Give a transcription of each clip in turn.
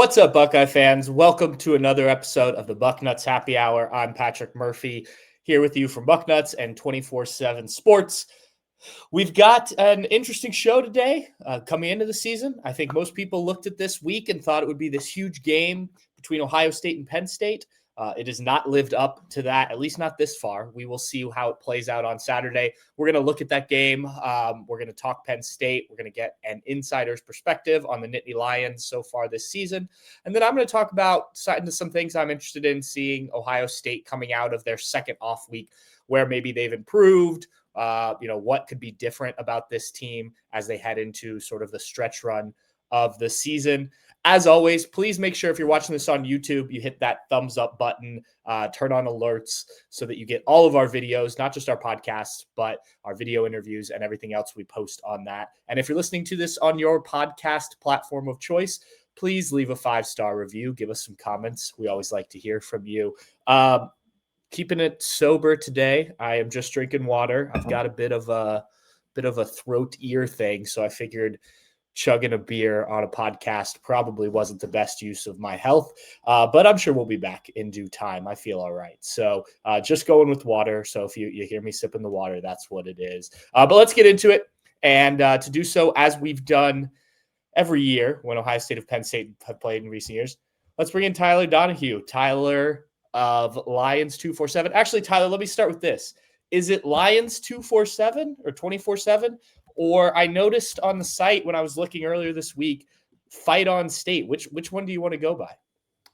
What's up, Buckeye fans? Welcome to another episode of the Bucknuts Happy Hour. I'm Patrick Murphy, here with you from Bucknuts and 24/7 Sports. We've got an interesting show today coming into the season. I think most people looked at this week and thought it would be this huge game between Ohio State and Penn State. It has not lived up to that, at least not this far. We will see how it plays out on Saturday. We're going to look at that game. We're going to talk Penn State. We're going to get an insider's perspective on the Nittany Lions so far this season. And then I'm going to talk about some things I'm interested in seeing Ohio State coming out of their second off week, where maybe they've improved. What could be different about this team as they head into sort of the stretch run of the season. As always, please make sure if you're watching this on YouTube, you hit that thumbs up button, turn on alerts so that you get all of our videos, not just our podcasts, but our video interviews and everything else we post on that. And if you're listening to this on your podcast platform of choice, please leave a 5-star review. Give us some comments. We always like to hear from you. Keeping it sober today. I am just drinking water. I've got a bit of a throat ear thing, so I figured chugging a beer on a podcast probably wasn't the best use of my health, but I'm sure we'll be back in due time. I feel all right. So just going with water. So if you hear me sipping the water, that's what it is. But let's get into it. And to do so, as we've done every year when Ohio State and Penn State have played in recent years, let's bring in Tyler Donohue. Tyler of Lions247. Actually, Tyler, let me start with this. Is it Lions247 or 24/7? Or I noticed on the site when I was looking earlier this week, Fight on State. Which one do you want to go by?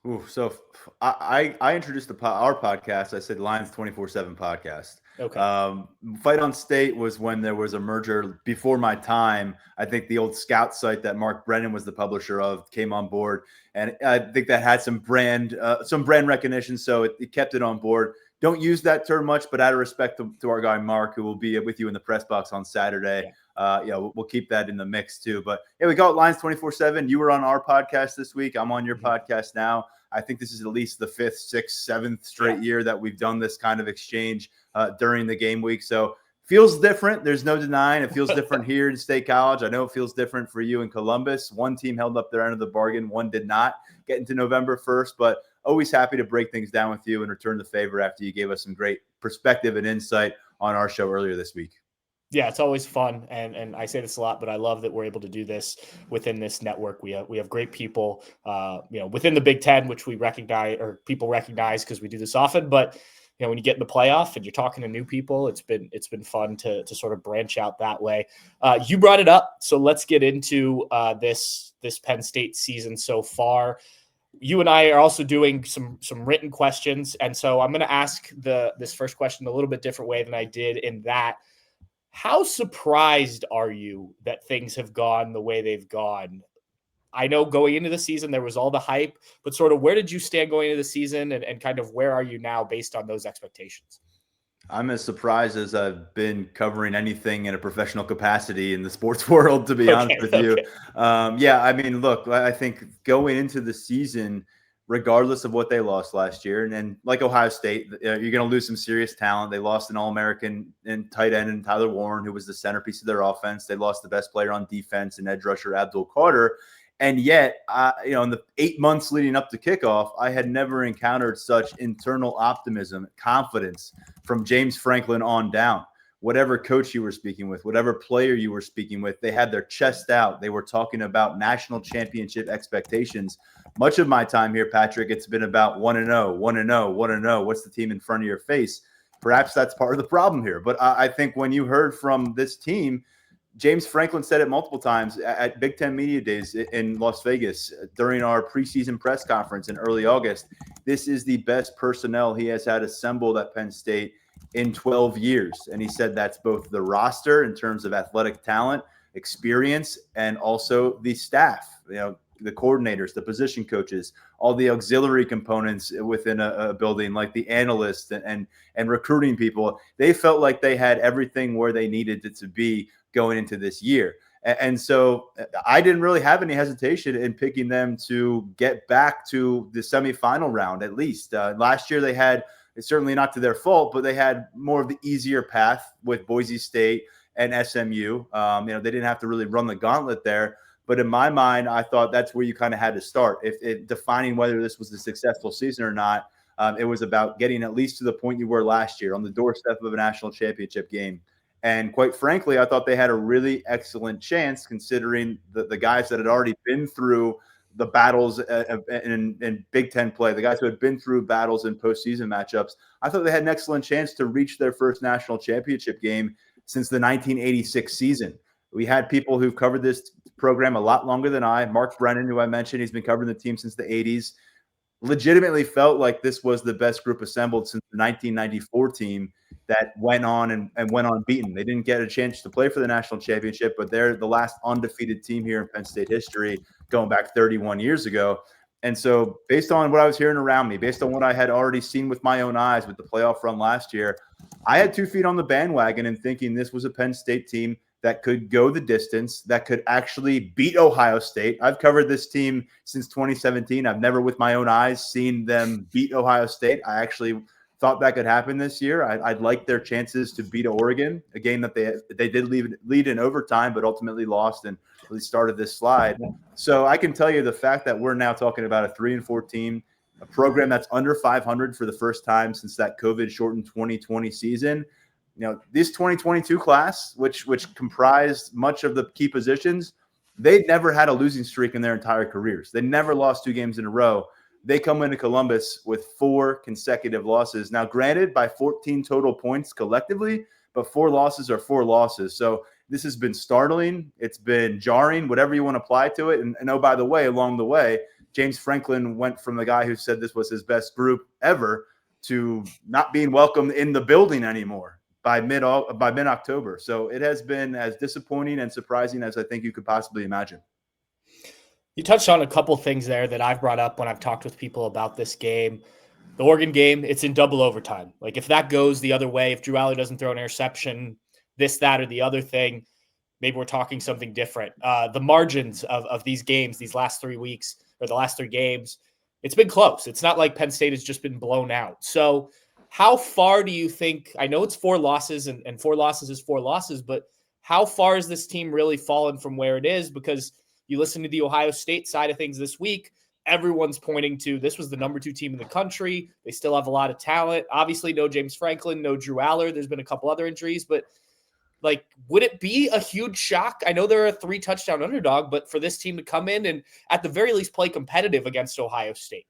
Ooh, so I introduced our podcast. I said Lions247 podcast. Okay. Fight on State was when there was a merger before my time. I think the old Scout site that Mark Brennan was the publisher of came on board, and I think that had some brand recognition, so it kept it on board. Don't use that term much, but out of respect to our guy Mark, who will be with you in the press box on Saturday, we'll keep that in the mix too. But we got Lions247. You were on our podcast this week. I'm on your podcast now. I think this is at least the 5th, 6th, 7th straight year that we've done this kind of exchange during the game week. So feels different. There's no denying it feels different here in State College. I know it feels different for you in Columbus. One team held up their end of the bargain. One did not get into November 1st, but always happy to break things down with you and return the favor after you gave us some great perspective and insight on our show earlier this week. Yeah, it's always fun, and I say this a lot, but I love that we're able to do this within this network. We have great people, within the Big Ten, which we recognize or people recognize because we do this often. But when you get in the playoff and you're talking to new people, it's been fun to sort of branch out that way. You brought it up, so let's get into this Penn State season so far. You and I are also doing some written questions, and so I'm going to ask this first question a little bit different way than I did in that. How surprised are you that things have gone the way they've gone? I know going into the season, there was all the hype, but sort of where did you stand going into the season and kind of where are you now based on those expectations? I'm as surprised as I've been covering anything in a professional capacity in the sports world, to be honest with you. Look, I think going into the season, regardless of what they lost last year. And like Ohio State, you're going to lose some serious talent. They lost an All-American and tight end in Tyler Warren, who was the centerpiece of their offense. They lost the best player on defense and edge rusher Abdul Carter. And yet, in the 8 months leading up to kickoff, I had never encountered such internal optimism, confidence from James Franklin on down. Whatever coach you were speaking with, whatever player you were speaking with, they had their chest out. They were talking about national championship expectations. Much of my time here, Patrick, it's been about 1-0, 1-0, 1-0. What's the team in front of your face? Perhaps that's part of the problem here. But I think when you heard from this team, James Franklin said it multiple times at Big Ten Media Days in Las Vegas during our preseason press conference in early August. This is the best personnel he has had assembled at Penn State in 12 years. And he said that's both the roster in terms of athletic talent, experience, and also the staff, the coordinators, the position coaches, all the auxiliary components within a building, like the analysts and recruiting people. They felt like they had everything where they needed it to be going into this year. And so I didn't really have any hesitation in picking them to get back to the semifinal round, at least. Last year they had, it's certainly not to their fault, but they had more of the easier path with Boise State and SMU. They didn't have to really run the gauntlet there. But in my mind, I thought that's where you kind of had to start. If defining whether this was a successful season or not, it was about getting at least to the point you were last year, on the doorstep of a national championship game. And quite frankly, I thought they had a really excellent chance, considering the guys that had already been through the battles in Big Ten play, the guys who had been through battles in postseason matchups. I thought they had an excellent chance to reach their first national championship game since the 1986 season. We had people who've covered this program a lot longer than I. Mark Brennan, who I mentioned, he's been covering the team since the 80s, legitimately felt like this was the best group assembled since the 1994 team that went on and went unbeaten. They didn't get a chance to play for the national championship, but they're the last undefeated team here in Penn State history, going back 31 years ago. And so based on what I was hearing around me, based on what I had already seen with my own eyes with the playoff run last year, I had 2 feet on the bandwagon and thinking this was a Penn State team that could go the distance, that could actually beat Ohio State. I've covered this team since 2017. I've never with my own eyes seen them beat Ohio State. I actually thought that could happen this year. I'd like their chances to beat Oregon, a game that they did lead in overtime, but ultimately lost and really started this slide. So I can tell you the fact that we're now talking about a 3-4 team, a program that's under 500 for the first time since that COVID-shortened 2020 season. You know, this 2022 class, which comprised much of the key positions, they'd never had a losing streak in their entire careers. They never lost 2 games in a row. They come into Columbus with 4 consecutive losses. Now, granted, by 14 total points collectively, but 4 losses are 4 losses. So this has been startling. It's been jarring, whatever you want to apply to it. And oh, by the way, along the way, James Franklin went from the guy who said this was his best group ever to not being welcomed in the building anymore by mid-October. So it has been as disappointing and surprising as I think you could possibly imagine. You touched on a couple things there that I've brought up when I've talked with people about this game. The Oregon game, it's in double overtime. Like, if that goes the other way, if Drew Aller doesn't throw an interception, this, that, or the other thing, maybe we're talking something different. The margins of these games, these last 3 weeks, or the last 3 games, it's been close. It's not like Penn State has just been blown out. So how far do you think, I know it's 4 losses and 4 losses is 4 losses, but how far has this team really fallen from where it is? Because you listen to the Ohio State side of things this week, everyone's pointing to this was the number 2 team in the country. They still have a lot of talent. Obviously, no James Franklin, no Drew Aller. There's been a couple other injuries, but like, would it be a huge shock? I know they're a 3-touchdown underdog, but for this team to come in and at the very least play competitive against Ohio State.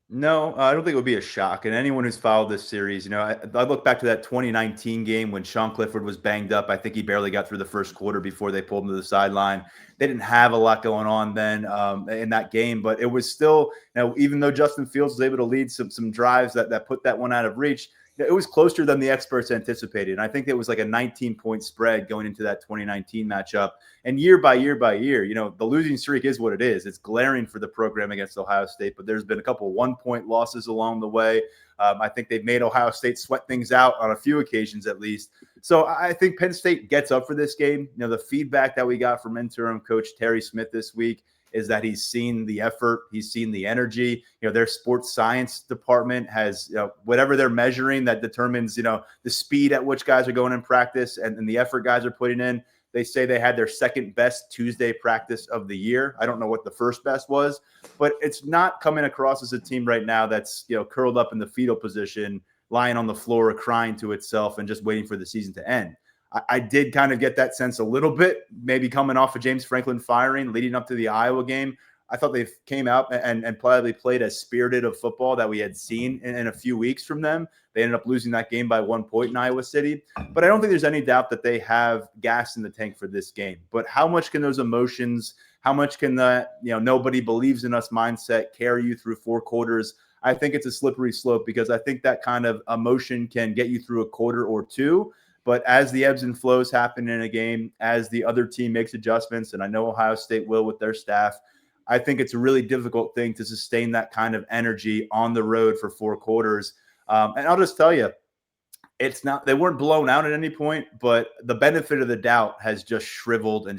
No, I don't think it would be a shock. And anyone who's followed this series, you know, I look back to that 2019 game when Sean Clifford was banged up. I think he barely got through the first quarter before they pulled him to the sideline. They didn't have a lot going on then in that game, but it was still, you know, even though Justin Fields was able to lead some drives that put that one out of reach, it was closer than the experts anticipated. And I think it was like a 19-point spread going into that 2019 matchup. And year by year, you know, the losing streak is what it is. It's glaring for the program against Ohio State, but there's been a couple 1-point losses along the way. I think they've made Ohio State sweat things out on a few occasions at least. So I think Penn State gets up for this game. You know, the feedback that we got from interim coach Terry Smith this week is that he's seen the effort, he's seen the energy. You know, their sports science department has, you know, whatever they're measuring that determines, you know, the speed at which guys are going in practice and the effort guys are putting in. They say they had their second best Tuesday practice of the year. I don't know what the first best was, but it's not coming across as a team right now that's, you know, curled up in the fetal position, lying on the floor, crying to itself and just waiting for the season to end. I did kind of get that sense a little bit, maybe coming off of James Franklin firing leading up to the Iowa game. I thought they came out and probably played as spirited of football that we had seen in a few weeks from them. They ended up losing that game by 1 point in Iowa City. But I don't think there's any doubt that they have gas in the tank for this game. But how much can those emotions, how much can the, you know, nobody believes in us mindset carry you through 4 quarters? I think it's a slippery slope because I think that kind of emotion can get you through a quarter or 2. But as the ebbs and flows happen in a game, as the other team makes adjustments, and I know Ohio State will with their staff, I think it's a really difficult thing to sustain that kind of energy on the road for 4 quarters. And I'll just tell you, it's not, they weren't blown out at any point, but the benefit of the doubt has just shriveled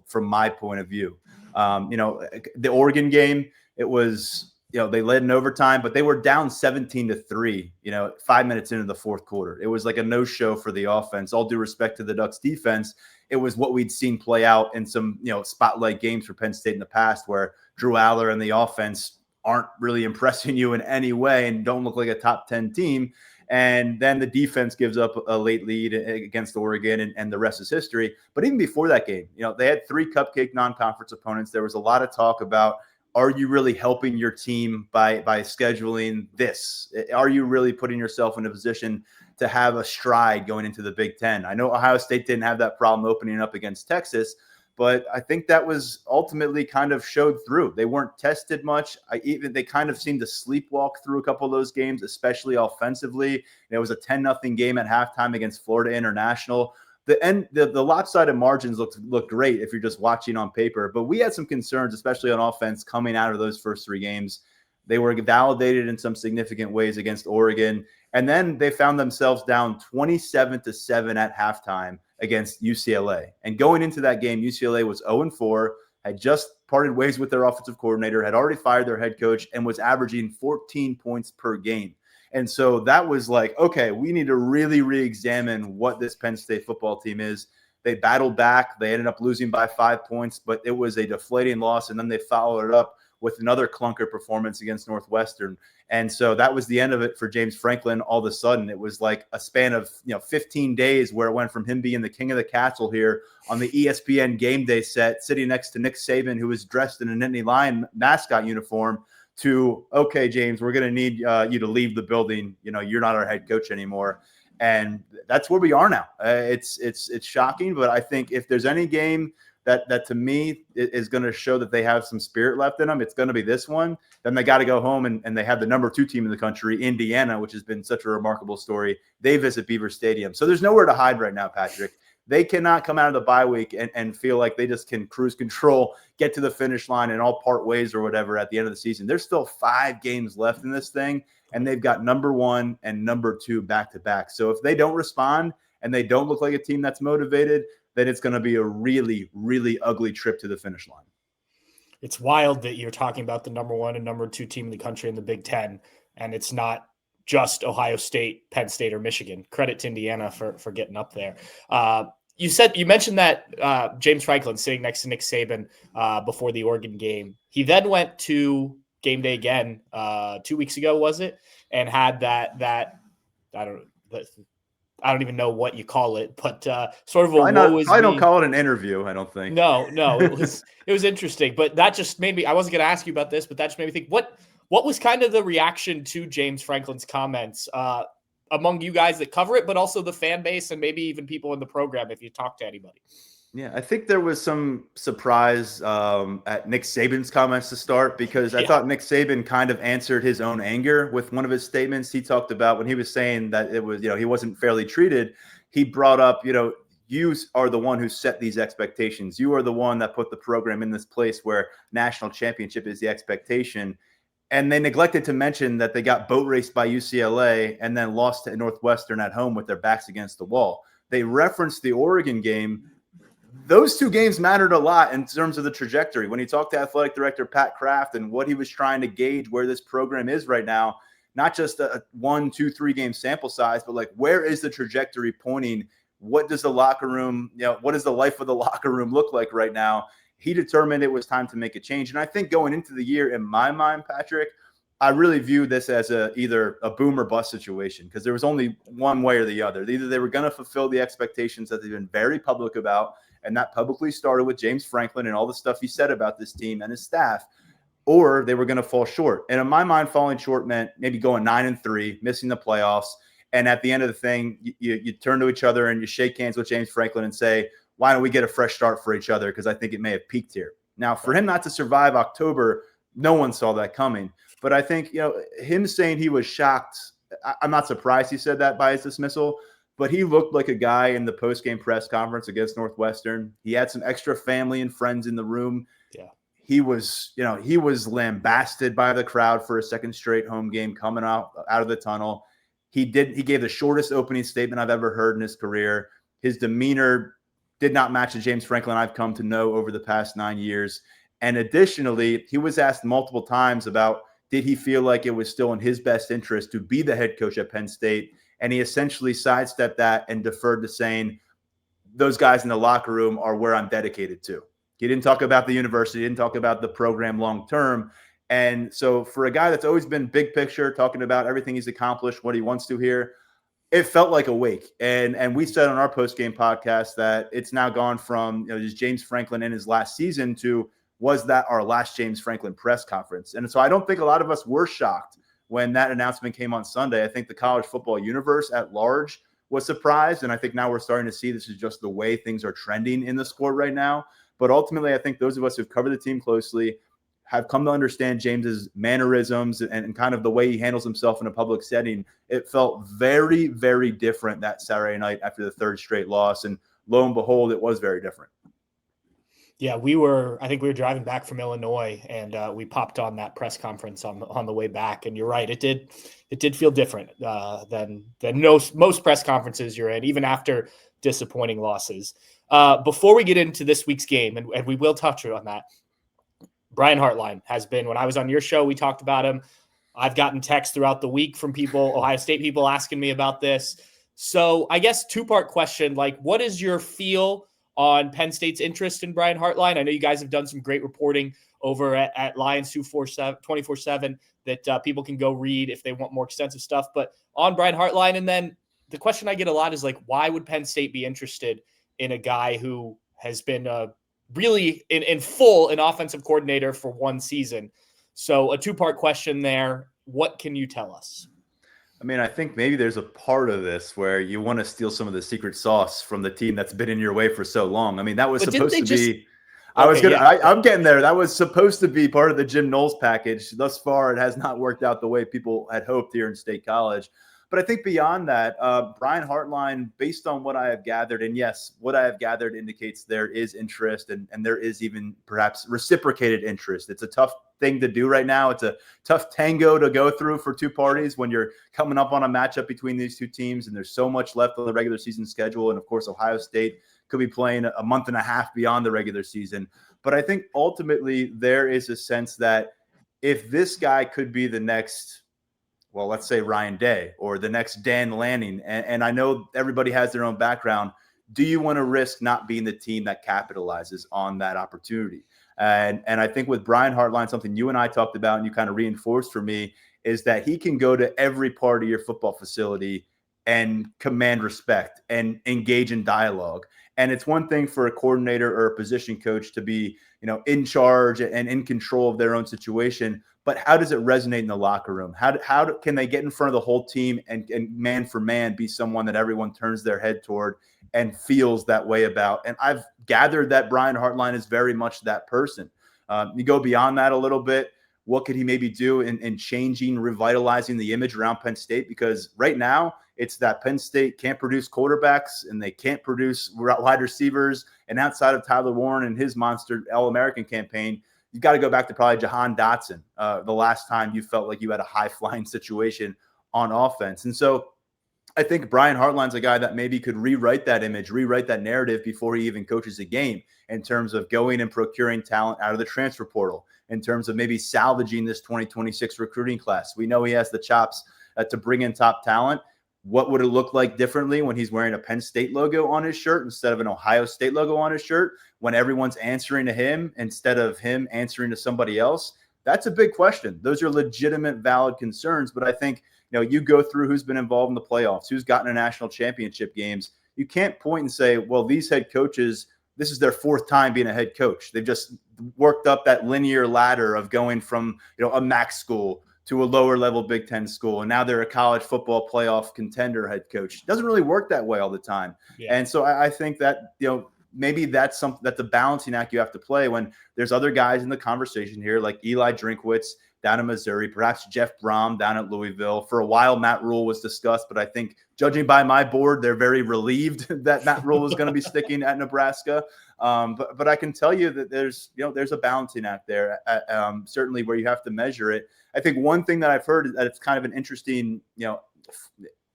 from my point of view. You know, the Oregon game, it was they led in overtime, but they were down 17-3, 5 minutes into the fourth quarter. It was like a no-show for the offense. All due respect to the Ducks defense, it was what we'd seen play out in some, spotlight games for Penn State in the past where Drew Aller and the offense aren't really impressing you in any way and don't look like a top 10 team. And then the defense gives up a late lead against Oregon, and the rest is history. But even before that game, they had 3 cupcake non-conference opponents. There was a lot of talk about, are you really helping your team by scheduling this? Are you really putting yourself in a position to have a stride going into the Big Ten? I know Ohio State didn't have that problem opening up against Texas, but I think that was ultimately kind of showed through. They weren't tested much. They kind of seemed to sleepwalk through a couple of those games, especially offensively. It was a 10-0 game at halftime against Florida International. The lopsided margins looked great if you're just watching on paper, but we had some concerns, especially on offense, coming out of those first 3 games. They were validated in some significant ways against Oregon, and then they found themselves down 27-7 at halftime against UCLA. And going into that game, UCLA was 0-4, had just parted ways with their offensive coordinator, had already fired their head coach, and was averaging 14 points per game. And so that was like, okay, we need to really re-examine what this Penn State football team is. They battled back. They ended up losing by 5 points, but it was a deflating loss. And then they followed it up with another clunker performance against Northwestern. And so that was the end of it for James Franklin. All of a sudden, it was like a span of 15 days where it went from him being the king of the castle here on the ESPN game day set, sitting next to Nick Saban, who was dressed in a Nittany Lion mascot uniform, to, okay, James, we're going to need you to leave the building. You're not our head coach anymore. And that's where we are now. It's shocking, but I think if there's any game that to me is going to show that they have some spirit left in them, it's going to be this one. Then they got to go home and they have the number 2 team in the country, Indiana, which has been such a remarkable story. They visit Beaver Stadium. So there's nowhere to hide right now, Patrick. They cannot come out of the bye week and feel like they just can cruise control, get to the finish line, and all part ways or whatever at the end of the season. There's still 5 games left in this thing, and they've got number 1 and number 2 back-to-back. So if they don't respond and they don't look like a team that's motivated, then it's going to be a really, really ugly trip to the finish line. It's wild that you're talking about the number 1 and number 2 team in the country in the Big Ten, and it's not just Ohio State, Penn State, or Michigan. Credit to Indiana for getting up there. You mentioned that James Franklin sitting next to Nick Saban before the Oregon game. He then went to game day again 2 weeks ago, was it? And had that I don't even know what you call it, but sort of I don't call it an interview. I don't think. No, it was interesting, but that just made me. I wasn't going to ask you about this, but that just made me think. What was kind of the reaction to James Franklin's comments among you guys that cover it, but also the fan base and maybe even people in the program if you talk to anybody? Yeah, I think there was some surprise at Nick Saban's comments to start, because I thought Nick Saban kind of answered his own anger with one of his statements. He talked about when he was saying that it was, he wasn't fairly treated. He brought up, you are the one who set these expectations. You are the one that put the program in this place where national championship is the expectation. And they neglected to mention that they got boat raced by UCLA and then lost to Northwestern at home with their backs against the wall. They referenced the Oregon game. Those 2 games mattered a lot in terms of the trajectory. When he talked to athletic director Pat Kraft and what he was trying to gauge where this program is right now, not just a 1, 2, 3 game sample size, but like, where is the trajectory pointing? What does the locker room, what does the life of the locker room look like right now? He determined it was time to make a change. And I think going into the year, in my mind, Patrick, I really view this as either a boom or bust situation, because there was only one way or the other. Either they were going to fulfill the expectations that they've been very public about, and that publicly started with James Franklin and all the stuff he said about this team and his staff, or they were going to fall short. And in my mind, falling short meant maybe going 9-3, missing the playoffs. And at the end of the thing, you turn to each other and you shake hands with James Franklin and say, why don't we get a fresh start for each other? Because I think it may have peaked here. Now, for him not to survive October, no one saw that coming. But I think, him saying he was shocked, I'm not surprised he said that by his dismissal, but he looked like a guy in the post-game press conference against Northwestern. He had some extra family and friends in the room. Yeah. He was lambasted by the crowd for a second straight home game coming out of the tunnel. He gave the shortest opening statement I've ever heard in his career. His demeanor did not match the James Franklin I've come to know over the past 9 years. And additionally, he was asked multiple times about Did he feel like it was still in his best interest to be the head coach at Penn State? And he essentially sidestepped that and deferred to saying, those guys in the locker room are where I'm dedicated to. He didn't talk about the university, didn't talk about the program long term. And so for a guy that's always been big picture, talking about everything he's accomplished, what he wants to hear, it felt like a wake. And we said on our post-game podcast that it's now gone from, just James Franklin in his last season to, was that our last James Franklin press conference? And so I don't think a lot of us were shocked when that announcement came on Sunday. I think the college football universe at large was surprised. And I think now we're starting to see this is just the way things are trending in the sport right now. But ultimately, I think those of us who've covered the team closely have come to understand James's mannerisms and kind of the way he handles himself in a public setting. It felt very, very different that Saturday night after the third straight loss. And lo and behold, it was very different. Yeah, I think we were driving back from Illinois, and we popped on that press conference on the way back. And you're right, it did feel different than most press conferences you're in, even after disappointing losses. Before we get into this week's game, and we will touch on that, Brian Hartline has been, when I was on your show, we talked about him. I've gotten texts throughout the week from people, Ohio State people, asking me about this. So I guess two-part question, like, what is your feel on Penn State's interest in Brian Hartline? I know you guys have done some great reporting over at Lions247 24/7 that people can go read if they want more extensive stuff. But on Brian Hartline, and then the question I get a lot is, like, why would Penn State be interested in a guy who has been really in full an offensive coordinator for one season? So a two-part question there. What can you tell us? I mean, I think maybe there's a part of this where you want to steal some of the secret sauce from the team that's been in your way for so long. I mean, that was supposed to be. I'm getting there. That was supposed to be part of the Jim Knowles package. Thus far, it has not worked out the way people had hoped here in State College. But I think beyond that, Brian Hartline, based on what I have gathered, and yes, what I have gathered indicates there is interest and there is even perhaps reciprocated interest. It's a tough thing to do right now. It's a tough tango to go through for two parties when you're coming up on a matchup between these two teams, and there's so much left on the regular season schedule. And of course, Ohio State could be playing a month and a half beyond the regular season. But I think ultimately there is a sense that if this guy could be the next, well, let's say Ryan Day or the next Dan Lanning, and I know everybody has their own background, do you want to risk not being the team that capitalizes on that opportunity? And I think with Brian Hartline, something you and I talked about and you kind of reinforced for me is that he can go to every part of your football facility and command respect and engage in dialogue. And it's one thing for a coordinator or a position coach to be, in charge and in control of their own situation. But how does it resonate in the locker room? How can they get in front of the whole team and man for man be someone that everyone turns their head toward and feels that way about? And I've gathered that Brian Hartline is very much that person. You go beyond that a little bit. What could he maybe do in changing, revitalizing the image around Penn State? Because right now it's that Penn State can't produce quarterbacks and they can't produce wide receivers. And outside of Tyler Warren and his monster All-American campaign, you've got to go back to probably Jahan Dotson, the last time you felt like you had a high-flying situation on offense. And so I think Brian Hartline's a guy that maybe could rewrite that image, rewrite that narrative before he even coaches a game in terms of going and procuring talent out of the transfer portal, in terms of maybe salvaging this 2026 recruiting class. We know he has the chops to bring in top talent. What would it look like differently when he's wearing a Penn State logo on his shirt instead of an Ohio State logo on his shirt, when everyone's answering to him instead of him answering to somebody else? That's a big question. Those are legitimate, valid concerns. But I think, you go through who's been involved in the playoffs, who's gotten a national championship games. You can't point and say, well, these head coaches, this is their fourth time being a head coach. They've just worked up that linear ladder of going from, a MAC school to a lower level Big Ten school. And now they're a college football playoff contender head coach. It doesn't really work that way all the time. Yeah. And so I think that, maybe that's a balancing act you have to play when there's other guys in the conversation here, like Eli Drinkwitz down in Missouri, perhaps Jeff Brom down at Louisville. For a while, Matt Rule was discussed, but I think judging by my board, they're very relieved that Matt Rule is going to be sticking at Nebraska. But I can tell you that there's a balancing act there, certainly where you have to measure it. I think one thing that I've heard is that it's kind of an interesting,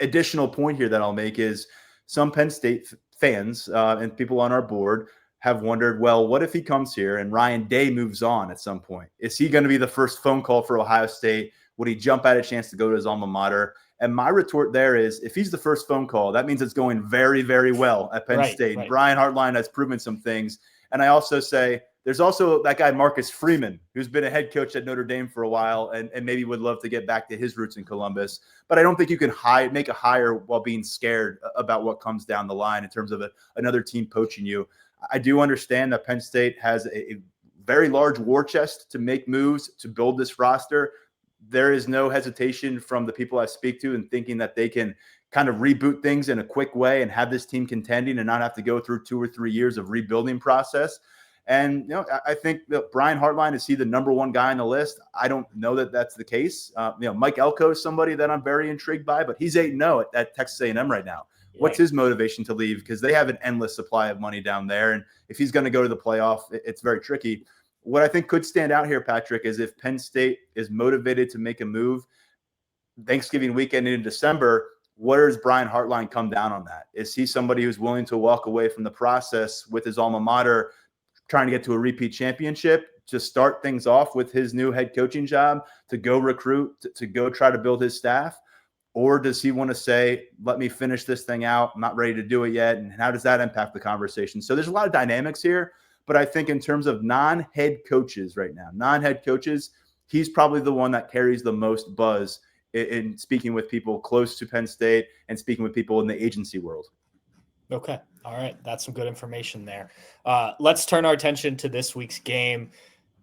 additional point here that I'll make is some Penn State fans and people on our board have wondered, well, what if he comes here and Ryan Day moves on at some point? Is he going to be the first phone call for Ohio State? Would he jump at a chance to go to his alma mater? And my retort there is, if he's the first phone call, that means it's going very, very well at Penn State. Right. Brian Hartline has proven some things. And I also say there's also that guy, Marcus Freeman, who's been a head coach at Notre Dame for a while and maybe would love to get back to his roots in Columbus. But I don't think you can make a hire while being scared about what comes down the line in terms of another team poaching you. I do understand that Penn State has a very large war chest to make moves to build this roster. There is no hesitation from the people I speak to in thinking that they can kind of reboot things in a quick way and have this team contending and not have to go through 2 or 3 years of rebuilding process. And, I think that Brian Hartline, is he the number one guy on the list? I don't know that that's the case. Mike Elko is somebody that I'm very intrigued by, but he's 8-0 at Texas A&M right now. What's his motivation to leave? Because they have an endless supply of money down there. And if he's going to go to the playoff, it's very tricky. What I think could stand out here, Patrick, is if Penn State is motivated to make a move Thanksgiving weekend in December, where does Brian Hartline come down on that? Is he somebody who's willing to walk away from the process with his alma mater, trying to get to a repeat championship, to start things off with his new head coaching job, to go recruit, to go try to build his staff? Or does he want to say, let me finish this thing out, I'm not ready to do it yet? And how does that impact the conversation? So there's a lot of dynamics here, but I think in terms of non-head coaches right now, he's probably the one that carries the most buzz in speaking with people close to Penn State and speaking with people in the agency world. Okay. All right. That's some good information there. Let's turn our attention to this week's game.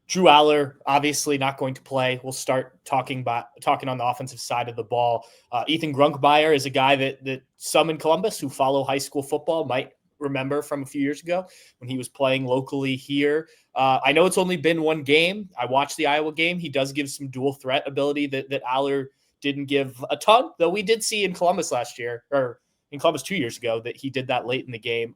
Drew Aller, obviously not going to play. We'll start talking on the offensive side of the ball. Ethan Grunkmeyer is a guy that some in Columbus who follow high school football might remember from a few years ago when he was playing locally here. I know it's only been one game. I watched the Iowa game. He does give some dual threat ability that Aller didn't give a ton, though we did see in Columbus last year, or in Columbus 2 years ago, that he did that late in the game.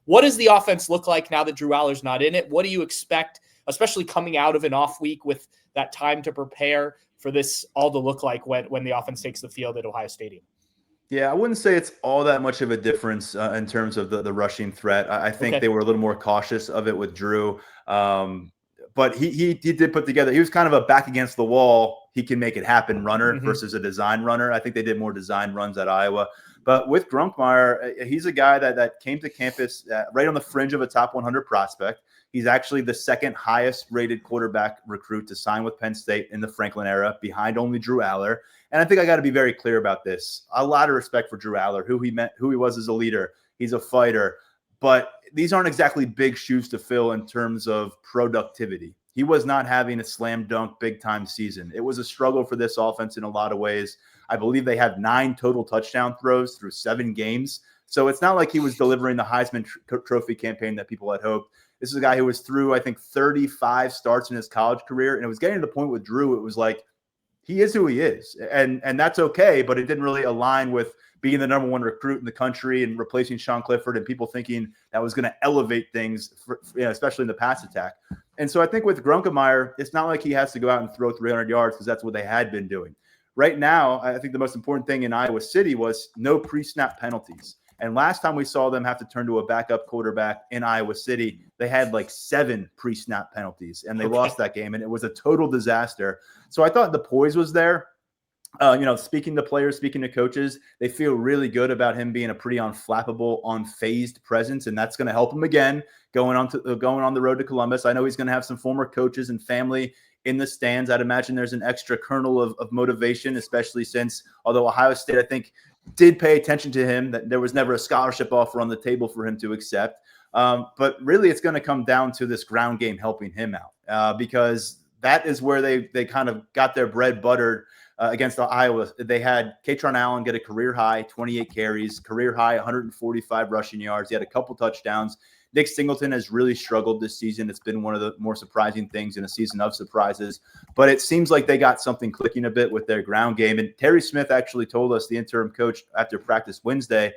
What does the offense look like now that Drew Aller's not in it? What do you expect, especially coming out of an off week with that time to prepare for this all to look like when the offense takes the field at Ohio Stadium? Yeah, I wouldn't say it's all that much of a difference in terms of the rushing threat. I think they were a little more cautious of it with Drew. But he did put together, he was kind of a back against the wall, he can make it happen runner versus a design runner. I think they did more design runs at Iowa. But with Grunkmeyer, he's a guy that came to campus right on the fringe of a top 100 prospect. He's actually the second highest rated quarterback recruit to sign with Penn State in the Franklin era, behind only Drew Aller. And I think I got to be very clear about this. A lot of respect for Drew Aller, who he was as a leader. He's a fighter. But these aren't exactly big shoes to fill in terms of productivity. He was not having a slam dunk big-time season. It was a struggle for this offense in a lot of ways. I believe they had 9 total touchdown throws through 7 games. So it's not like he was delivering the Heisman Trophy campaign that people had hoped. This is a guy who was through, I think, 35 starts in his college career. And it was getting to the point with Drew, it was like, he is who he is. And that's okay, but it didn't really align with being the number 1 recruit in the country and replacing Sean Clifford and people thinking that was going to elevate things, especially in the pass attack. And so I think with Grunkmeyer, it's not like he has to go out and throw 300 yards because that's what they had been doing. Right now, I think the most important thing in Iowa City was no pre-snap penalties. And last time we saw them have to turn to a backup quarterback in Iowa City, they had like 7 pre-snap penalties, and they lost that game, and it was a total disaster. So I thought the poise was there. Speaking to players, speaking to coaches, they feel really good about him being a pretty unflappable, unfazed presence, and that's going to help him again going on the road to Columbus. I know he's going to have some former coaches and family in the stands. I'd imagine there's an extra kernel of motivation, especially since, although Ohio State, I think, did pay attention to him, that there was never a scholarship offer on the table for him to accept. But really, it's going to come down to this ground game helping him out because that is where they kind of got their bread buttered against Iowa. They had Katron Allen get a career high 28 carries, career high 145 rushing yards. He had a couple touchdowns. Nick Singleton has really struggled this season. It's been one of the more surprising things in a season of surprises. But it seems like they got something clicking a bit with their ground game. And Terry Smith actually told us, the interim coach, after practice Wednesday,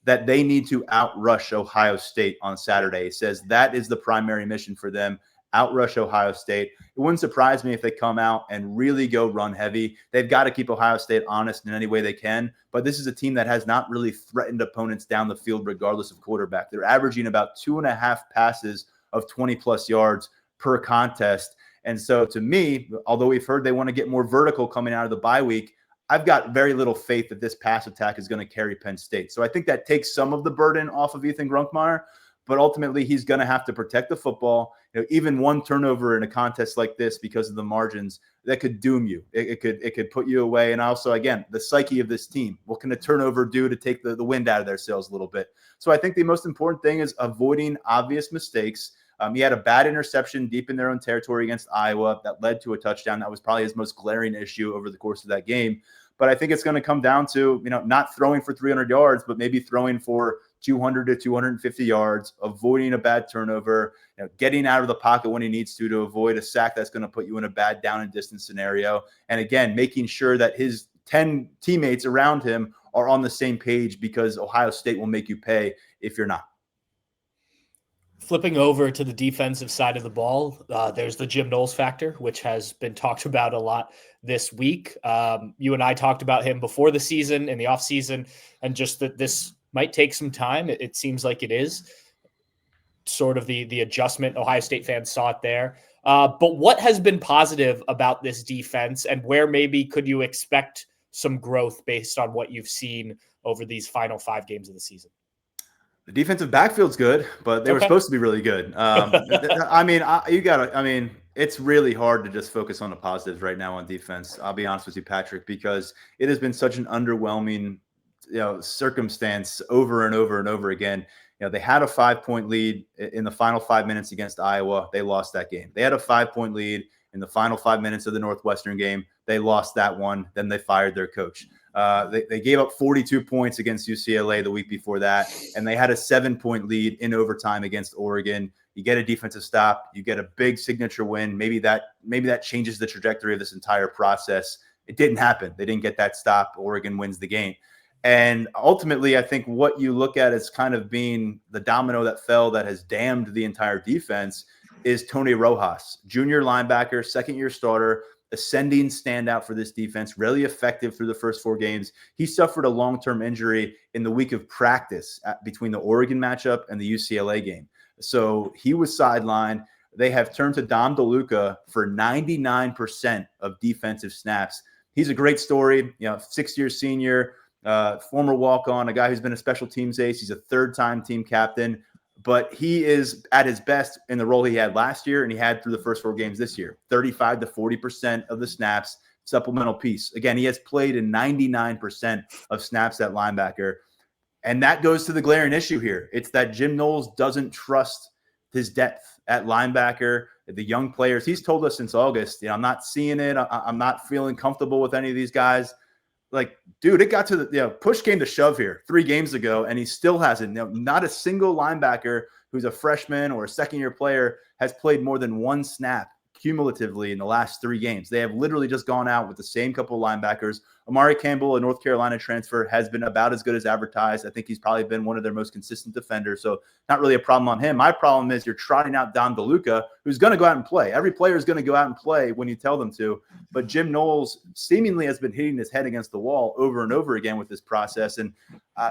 that they need to outrush Ohio State on Saturday. He says that is the primary mission for them, outrush Ohio State. It wouldn't surprise me if they come out and really go run heavy. They've got to keep Ohio State honest in any way they can, but this is a team that has not really threatened opponents down the field regardless of quarterback. They're averaging about 2.5 passes of 20-plus yards per contest. And so to me, although we've heard they want to get more vertical coming out of the bye week, I've got very little faith that this pass attack is going to carry Penn State. So I think that takes some of the burden off of Ethan Grunkmeyer, but ultimately he's going to have to protect the football. Even one turnover in a contest like this because of the margins, that could doom you. It could put you away. And also, again, the psyche of this team. What can a turnover do to take the wind out of their sails a little bit? So I think the most important thing is avoiding obvious mistakes. He had a bad interception deep in their own territory against Iowa that led to a touchdown. That was probably his most glaring issue over the course of that game. But I think it's going to come down to, not throwing for 300 yards, but maybe throwing for 200 to 250 yards, avoiding a bad turnover, getting out of the pocket when he needs to avoid a sack that's going to put you in a bad down and distance scenario. And again, making sure that his 10 teammates around him are on the same page, because Ohio State will make you pay if you're not. Flipping over to the defensive side of the ball, there's the Jim Knowles factor, which has been talked about a lot this week. You and I talked about him before the season, in the offseason, and just that this might take some time. It seems like it is sort of the adjustment. Ohio State fans saw it there. But what has been positive about this defense, and where maybe could you expect some growth based on what you've seen over these final 5 games of the season? The defensive backfield's good, but they were supposed to be really good. It's really hard to just focus on the positives right now on defense. I'll be honest with you, Patrick, because it has been such an underwhelming, circumstance over and over and over again. They had a 5-point lead in the final 5 minutes against Iowa. They lost that game. They had a 5-point lead in the final 5 minutes of the Northwestern game. They lost that one. Then they fired their coach. They gave up 42 points against UCLA the week before that, and they had a 7-point lead in overtime against Oregon. You get a defensive stop, you get a big signature win. Maybe that changes the trajectory of this entire process. It didn't happen. They didn't get that stop. Oregon wins the game. And ultimately, I think what you look at as kind of being the domino that fell that has damned the entire defense is Tony Rojas, junior linebacker, second-year starter, ascending standout for this defense, really effective through the first 4 games. He suffered a long-term injury in the week of practice between the Oregon matchup and the UCLA game. So he was sidelined. They have turned to Dom DeLuca for 99% of defensive snaps. He's a great story, 6-year senior, former walk-on, a guy who's been a special teams ace. He's a 3rd-time team captain. But he is at his best in the role he had last year and he had through the first 4 games this year. 35 to 40% of the snaps, supplemental piece. Again, he has played in 99% of snaps at linebacker. And that goes to the glaring issue here. It's that Jim Knowles doesn't trust his depth at linebacker, the young players. He's told us since August, I'm not seeing it. I'm not feeling comfortable with any of these guys. Like, dude, it got to the push came to shove here 3 games ago, and he still hasn't. Not a single linebacker who's a freshman or a second-year player has played more than 1 snap cumulatively in the last 3 games. They have literally just gone out with the same couple of linebackers. Amari Campbell, a North Carolina transfer, has been about as good as advertised. I think he's probably been one of their most consistent defenders, so not really a problem on him. My problem is you're trotting out Dom DeLuca, who's going to go out and play. Every player is going to go out and play when you tell them to, but Jim Knowles seemingly has been hitting his head against the wall over and over again with this process, and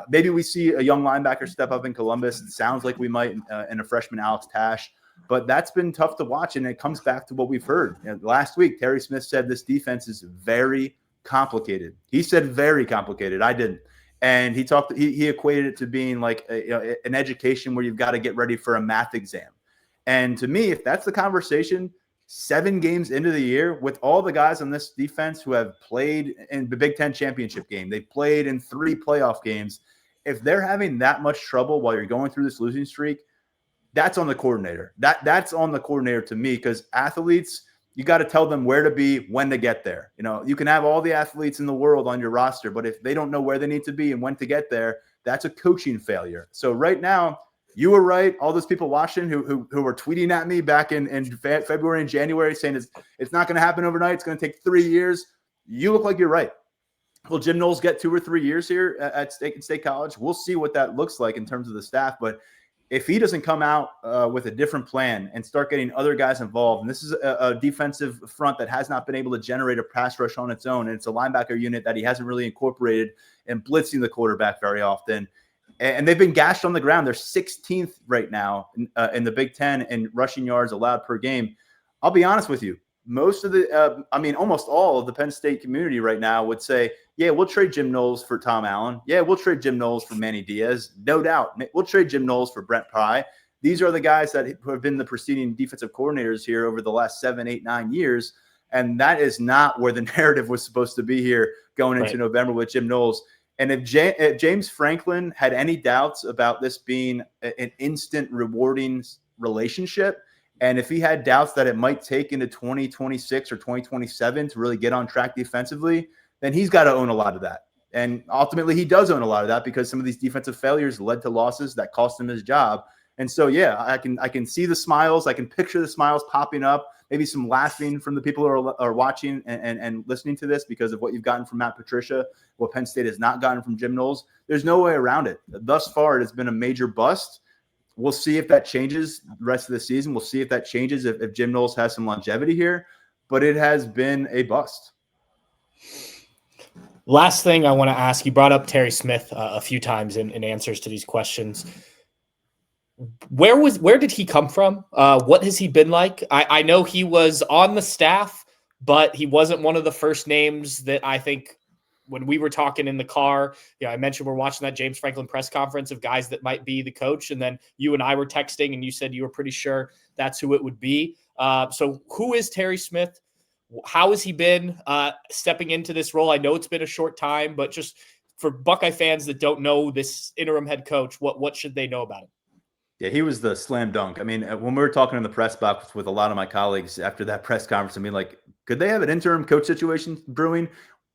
maybe we see a young linebacker step up in Columbus. It sounds like we might in a freshman, Alex Tash. But that's been tough to watch, and it comes back to what we've heard. Last week, Terry Smith said this defense is very complicated. He said very complicated. I didn't. And he equated it to being like an education where you've got to get ready for a math exam. And to me, if that's the conversation, 7 games into the year with all the guys on this defense who have played in the Big Ten championship game, they've played in 3 playoff games. If they're having that much trouble while you're going through this losing streak, that's on the coordinator. That's on the coordinator to me, because athletes, you got to tell them where to be, when to get there. You can have all the athletes in the world on your roster, but if they don't know where they need to be and when to get there, that's a coaching failure. So right now, you were right. All those people watching who were tweeting at me back in February and January saying it's not going to happen overnight, it's going to take 3 years. You look like you're right. Will Jim Knowles get 2 or 3 years here at State College? We'll see what that looks like in terms of the staff, but if he doesn't come out with a different plan and start getting other guys involved, and this is a defensive front that has not been able to generate a pass rush on its own, and it's a linebacker unit that he hasn't really incorporated in blitzing the quarterback very often, and they've been gashed on the ground. They're 16th right now in the Big Ten in rushing yards allowed per game. I'll be honest with you. Most of the, almost all of the Penn State community right now would say, yeah, we'll trade Jim Knowles for Tom Allen. Yeah, we'll trade Jim Knowles for Manny Diaz. No doubt. We'll trade Jim Knowles for Brent Pry. These are the guys that have been the preceding defensive coordinators here over the last 7, 8, 9 years. And that is not where the narrative was supposed to be here going into November with Jim Knowles. And if James Franklin had any doubts about this being an instant rewarding relationship, and if he had doubts that it might take into 2026 or 2027 to really get on track defensively, then he's got to own a lot of that. And ultimately, he does own a lot of that because some of these defensive failures led to losses that cost him his job. And so, yeah, I can see the smiles. I can picture the smiles popping up, maybe some laughing from the people who are watching and listening to this because of what you've gotten from Matt Patricia, what Penn State has not gotten from Jim Knowles. There's no way around it. Thus far, it has been a major bust. We'll see if that changes the rest of the season. We'll see if that changes if Jim Knowles has some longevity here. But it has been a bust. Last thing I want to ask, you brought up Terry Smith a few times in answers to these questions. Where did he come from? What has he been like? I know he was on the staff, but he wasn't one of the first names that I think when we were talking in the car, I mentioned we're watching that James Franklin press conference of guys that might be the coach. And then you and I were texting and you said you were pretty sure that's who it would be. So who is Terry Smith? How has he been stepping into this role? I know it's been a short time, but just for Buckeye fans that don't know this interim head coach, what should they know about him? Yeah, he was the slam dunk. I mean, when we were talking in the press box with a lot of my colleagues after that press conference, I mean, like, could they have an interim coach situation brewing?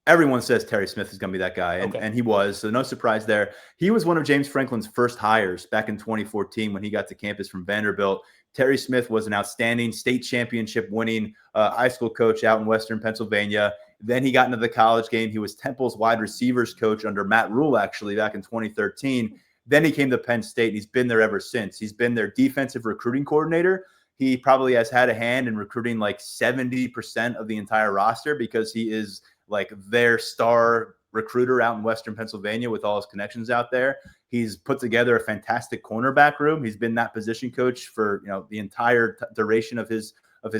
Everyone says Terry Smith is going to be that guy, and he was, so no surprise there. He was one of James Franklin's first hires back in 2014 when he got to campus from Vanderbilt. Terry Smith was an outstanding state championship winning high school coach out in Western Pennsylvania. Then he got into the college game. He was Temple's wide receivers coach under Matt Rule, actually, back in 2013. Then he came to Penn State, and he's been there ever since. He's been their defensive recruiting coordinator. He probably has had a hand in recruiting like 70% of the entire roster because he is like their star recruiter out in Western Pennsylvania with all his connections out there. He's put together a fantastic cornerback room. He's been that position coach for the entire duration of his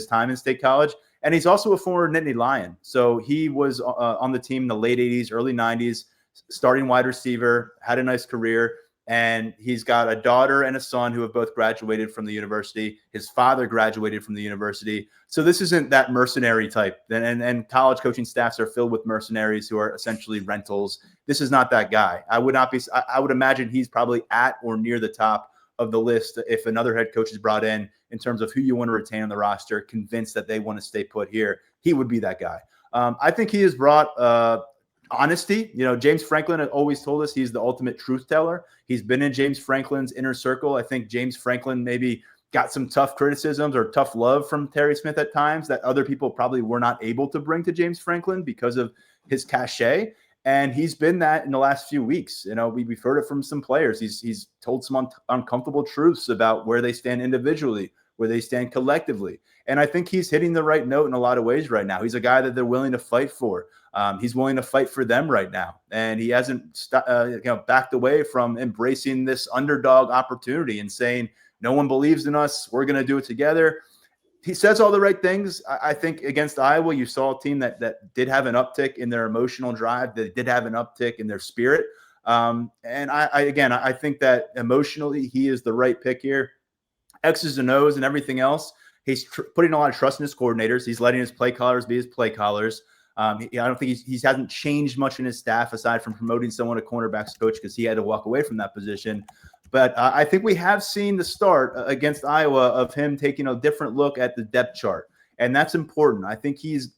time in State College. And he's also a former Nittany Lion. So he was on the team in the late 80s, early 90s, starting wide receiver, had a nice career. And he's got a daughter and a son who have both graduated from the university. His father graduated from the university. So this isn't that mercenary type. And college coaching staffs are filled with mercenaries who are essentially rentals. This is not that guy. I would imagine he's probably at or near the top of the list if another head coach is brought in terms of who you want to retain on the roster, convinced that they want to stay put here. He would be that guy. I think he has brought honesty. James Franklin had always told us he's the ultimate truth teller. He's been in James Franklin's inner circle. I think James Franklin maybe got some tough criticisms or tough love from Terry Smith at times that other people probably were not able to bring to James Franklin because of his cachet. And he's been that in the last few weeks. We've heard it from some players. He's told some uncomfortable truths about where they stand individually, where they stand collectively. And I think he's hitting the right note in a lot of ways right now. He's a guy that they're willing to fight for. He's willing to fight for them right now. And he hasn't backed away from embracing this underdog opportunity and saying, no one believes in us. We're going to do it together. He says all the right things. I think against Iowa, you saw a team that did have an uptick in their emotional drive, that did have an uptick in their spirit. And I think that emotionally he is the right pick here. X's and O's and everything else. He's putting a lot of trust in his coordinators. He's letting his play callers be his play callers. I don't think he hasn't changed much in his staff aside from promoting someone to cornerbacks coach because he had to walk away from that position. But I think we have seen the start against Iowa of him taking a different look at the depth chart. And that's important. I think he's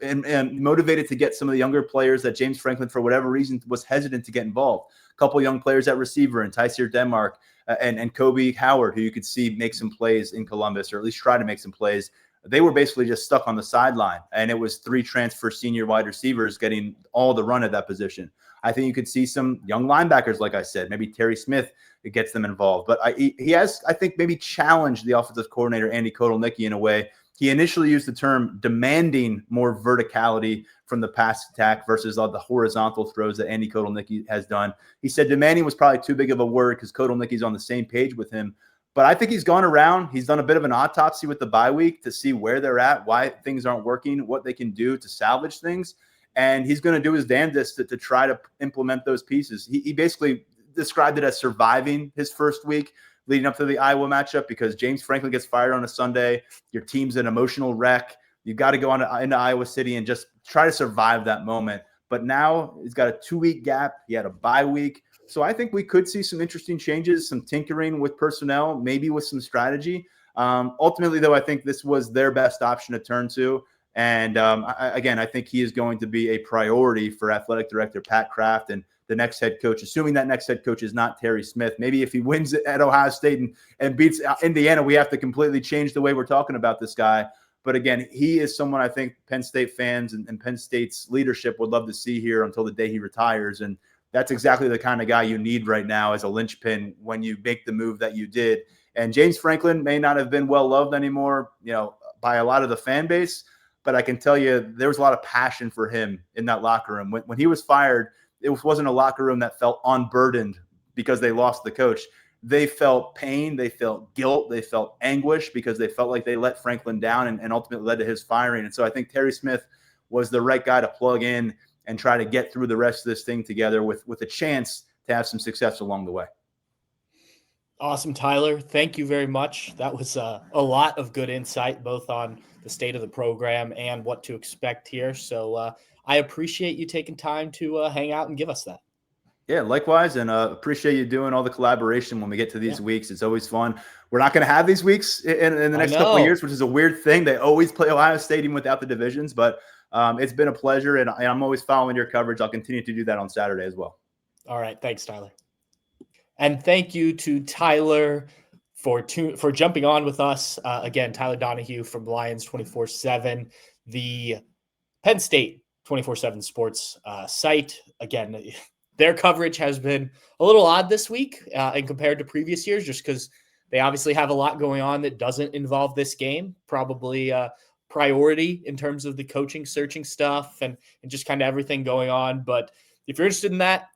motivated to get some of the younger players that James Franklin, for whatever reason, was hesitant to get involved. A couple young players at receiver and Tysier Denmark and Kobe Howard, who you could see make some plays in Columbus, or at least try to make some plays. They were basically just stuck on the sideline, and it was 3 transfer senior wide receivers getting all the run at that position. I think you could see some young linebackers, like I said, maybe Terry Smith, that gets them involved. But he has, I think, maybe challenged the offensive coordinator, Andy Kotelnicki, in a way. He initially used the term demanding more verticality from the pass attack versus all the horizontal throws that Andy Kotelnicki has done. He said demanding was probably too big of a word because Kotelnicki's on the same page with him. But I think he's gone around. He's done a bit of an autopsy with the bye week to see where they're at, why things aren't working, what they can do to salvage things. And he's going to do his damnedest to try to implement those pieces. He basically described it as surviving his first week leading up to the Iowa matchup, because James Franklin gets fired on a Sunday. Your team's an emotional wreck. You've got to go into Iowa City and just try to survive that moment. But now he's got a 2-week gap. He had a bye week. So I think we could see some interesting changes, some tinkering with personnel, maybe with some strategy. Ultimately, though, I think this was their best option to turn to. And I think he is going to be a priority for athletic director Pat Kraft and the next head coach, assuming that next head coach is not Terry Smith. Maybe if he wins at Ohio State and beats Indiana, we have to completely change the way we're talking about this guy. But again, he is someone I think Penn State fans and Penn State's leadership would love to see here until the day he retires. And that's exactly the kind of guy you need right now as a linchpin when you make the move that you did. And James Franklin may not have been well loved anymore, by a lot of the fan base, but I can tell you there was a lot of passion for him in that locker room. When he was fired, it wasn't a locker room that felt unburdened because they lost the coach. They felt pain, they felt guilt, they felt anguish because they felt like they let Franklin down and ultimately led to his firing. And so I think Terry Smith was the right guy to plug in and try to get through the rest of this thing together with a chance to have some success along the way. Awesome, Tyler. Thank you very much. That was a lot of good insight, both on the state of the program and what to expect here. So I appreciate you taking time to hang out and give us that. Yeah, likewise. And appreciate you doing all the collaboration when we get to these weeks. It's always fun. We're not going to have these weeks in the next couple of years, which is a weird thing. They always play Ohio State even without the divisions, but it's been a pleasure. And I'm always following your coverage. I'll continue to do that on Saturday as well. All right. Thanks, Tyler. And thank you to Tyler for jumping on with us. Again, Tyler Donohue from Lions247, the Penn State 24/7 sports site. Again, their coverage has been a little odd this week and compared to previous years, just because they obviously have a lot going on that doesn't involve this game. Probably priority in terms of the coaching, searching stuff and just kind of everything going on. But if you're interested in that,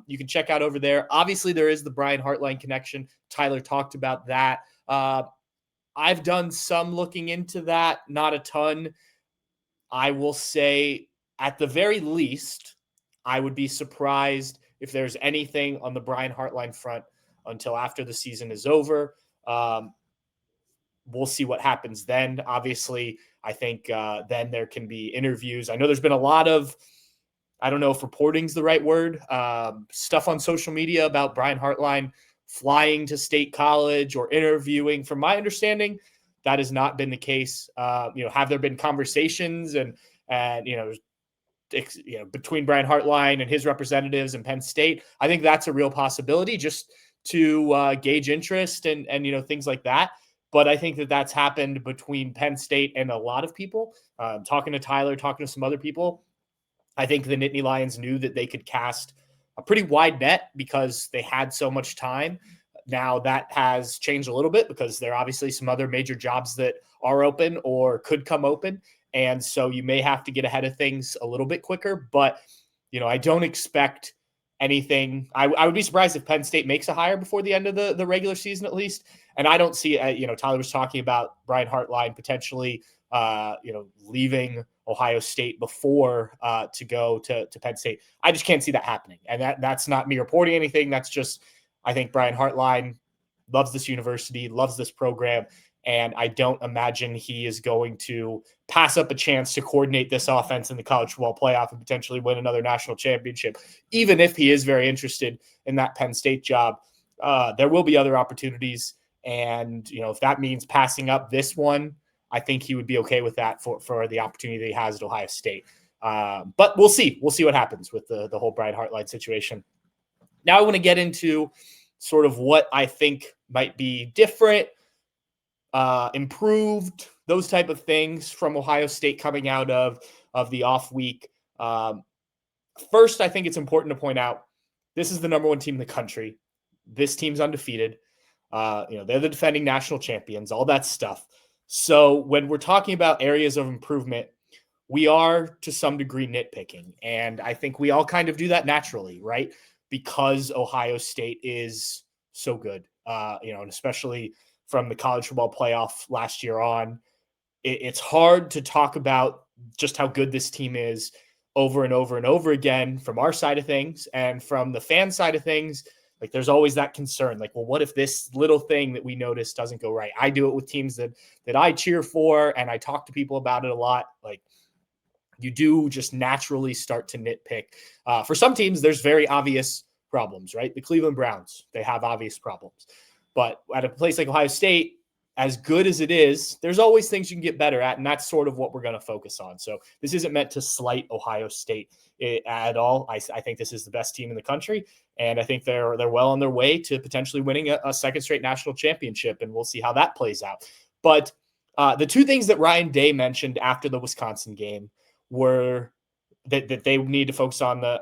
you can check out over there. Obviously, there is the Brian Hartline connection. Tyler talked about that. I've done some looking into that, not a ton. I will say, at the very least, I would be surprised if there's anything on the Brian Hartline front until after the season is over. We'll see what happens then. Obviously, I think then there can be interviews. I know there's been a lot of, I don't know if reporting's the right word, stuff on social media about Brian Hartline flying to State College or interviewing. From my understanding, that has not been the case. Have there been conversations and between Brian Hartline and his representatives and Penn State? I think that's a real possibility, just to gauge interest and things like that. But I think that that's happened between Penn State and a lot of people. Talking to Tyler, talking to some other people, I think the Nittany Lions knew that they could cast a pretty wide net because they had so much time. Now that has changed a little bit because there are obviously some other major jobs that are open or could come open. And so you may have to get ahead of things a little bit quicker. But, I don't expect anything. I would be surprised if Penn State makes a hire before the end of the regular season, at least. And I don't see, Tyler was talking about Brian Hartline potentially, leaving Ohio State before to go to Penn State. I just can't see that happening. And that's not me reporting anything. That's just, I think Brian Hartline loves this university, loves this program. And I don't imagine he is going to pass up a chance to coordinate this offense in the college football playoff and potentially win another national championship. Even if he is very interested in that Penn State job, there will be other opportunities. And, if that means passing up this one, I think he would be okay with that for the opportunity that he has at Ohio State. But we'll see. We'll see what happens with the whole Brian Hartline situation. Now I want to get into sort of what I think might be different, improved, those type of things from Ohio State coming out of the off week. First, I think it's important to point out this is the number one team in the country. This team's undefeated. They're the defending national champions, all that stuff. So when we're talking about areas of improvement, we are to some degree nitpicking. And I think we all kind of do that naturally, right? Because Ohio State is so good, and especially from the college football playoff last year on, it's hard to talk about just how good this team is over and over and over again from our side of things. And from the fan side of things, like there's always that concern, like, well, what if this little thing that we notice doesn't go right? I do it with teams that I cheer for, and I talk to people about it a lot. Like, you do just naturally start to nitpick. For some teams, there's very obvious problems, right? The Cleveland Browns, they have obvious problems. But at a place like Ohio State, as good as it is, there's always things you can get better at, and that's sort of what we're going to focus on. So this isn't meant to slight Ohio State at all. I think this is the best team in the country, and I think they're well on their way to potentially winning a second straight national championship, and we'll see how that plays out. But the two things that Ryan Day mentioned after the Wisconsin game were that they need to focus on the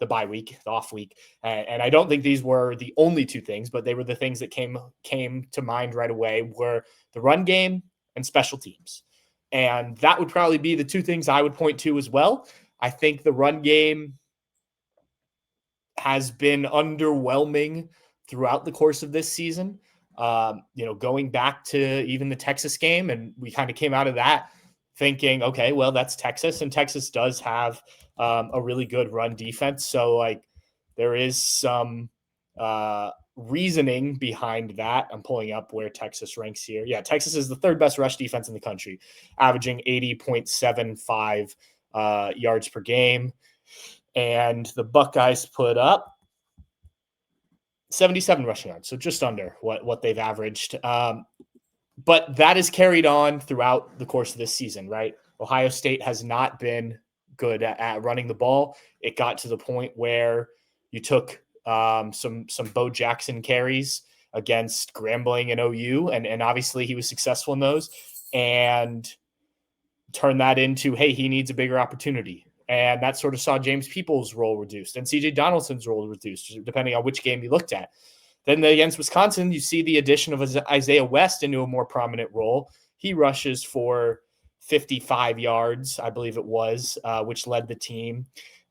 bye week, the off week. And I don't think these were the only two things, but they were the things that came to mind right away were the run game and special teams. And that would probably be the two things I would point to as well. I think the run game has been underwhelming throughout the course of this season. Going back to even the Texas game, and we kind of came out of that thinking, okay, well, that's Texas, and Texas does have a really good run defense. So, like, there is some reasoning behind that. I'm pulling up where Texas ranks here. Yeah, Texas is the third best rush defense in the country, averaging 80.75 yards per game. And the Buckeyes put up 77 rushing yards, so just under what they've averaged. But that is carried on throughout the course of this season, right? Ohio State has not been good at running the ball. It got to the point where you took some Bo Jackson carries against Grambling and OU, and obviously he was successful in those, and turned that into, hey, he needs a bigger opportunity. And that sort of saw James Peoples' role reduced and CJ Donaldson's role reduced, depending on which game you looked at. Then against Wisconsin, you see the addition of Isaiah West into a more prominent role. He rushes for 55 yards, I believe it was, which led the team.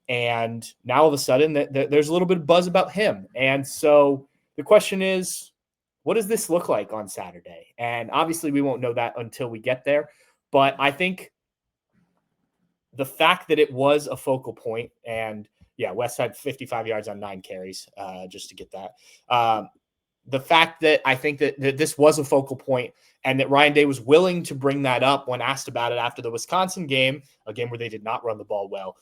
And now all of a sudden, there's a little bit of buzz about him. And so the question is, what does this look like on Saturday? And obviously, we won't know that until we get there. But I think the fact that it was a focal point, and yeah, West had 55 yards on 9 carries, just to get that. The fact that I think that this was a focal point and that Ryan Day was willing to bring that up when asked about it after the Wisconsin game, a game where they did not run the ball well,